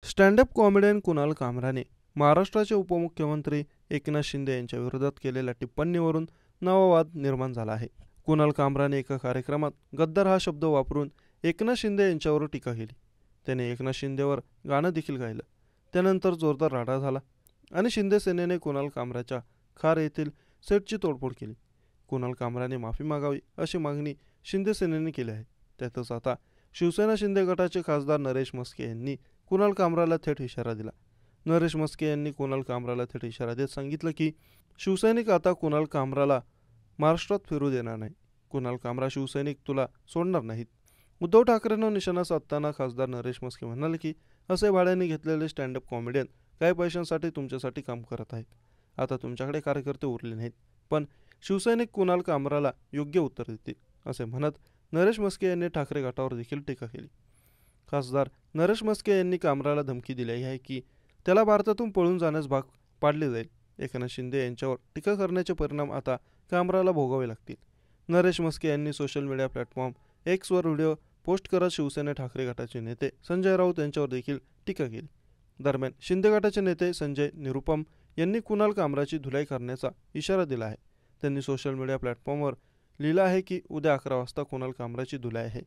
Stand up comedian Kunal कामराने महाराष्ट्राचे उपमुख्यमंत्री एकनाथ शिंदे यांच्या विरोधात केलेल्या टिप्पणीवरून नवा वाद निर्माण झाला आहे. कुणाल कामराने एका कार्यक्रमात गद्दार हा शब्द वापरून एकनाथ शिंदे यांच्यावर टीका केली. त्याने एकनाथ शिंदेवर गाणं देखील गायलं. त्यानंतर जोरदार राडा झाला आणि शिंदे सेनेने कुणाल कामराच्या खार येथील सेटची तोडफोड केली. कुणाल कामराने माफी मागावी अशी मागणी शिंदे सेनेने केली आहे. त्यातच आता शिवसेना शिंदे गटाचे खासदार नरेश म्हस्के यांनी कुणाल कामराला थेट इशारा दिला. नरेश म्हस्के यांनी कुणाल कामराला थेट इशारा देत सांगितलं की शिवसैनिक आता कुणाल कामराला महाराष्ट्रात फिरू देणार नाही. कुणाल कामरा शिवसैनिक तुला सोडणार नाहीत. उद्धव ठाकरेंना निशाणा साधताना खासदार नरेश म्हस्के म्हणाले की असे भाड्याने घेतलेले स्टँडअप कॉमेडियन काही पैशांसाठी तुमच्यासाठी काम करत आहेत. आता तुमच्याकडे कार्यकर्ते उरले नाहीत, पण शिवसैनिक कुणाल कामराला योग्य उत्तर देतील असे म्हणत नरेश म्हस्के यांनी ठाकरे गटावर देखील टीका केली. खासदार नरेश म्हस्के यांनी कामराला धमकी दिली आहे की त्याला भारतातून पळून जाण्यास भाग पाडले जाईल. एकनाथ शिंदे यांच्यावर टीका करण्याचे परिणाम आता कामराला भोगावे लागतील. नरेश म्हस्के यांनी सोशल मीडिया प्लॅटफॉर्म एक्सवर व्हिडिओ पोस्ट करत शिवसेना ठाकरे गटाचे नेते संजय राऊत यांच्यावर देखील टीका केली. दरम्यान शिंदे गटाचे नेते संजय निरुपम यांनी कुणाल कामराची धुलाई करण्याचा इशारा दिला आहे. त्यांनी सोशल मीडिया प्लॅटफॉर्मवर लिहिलं आहे की उद्या 11 वाजता कुणाल कामराची धुलाई आहे.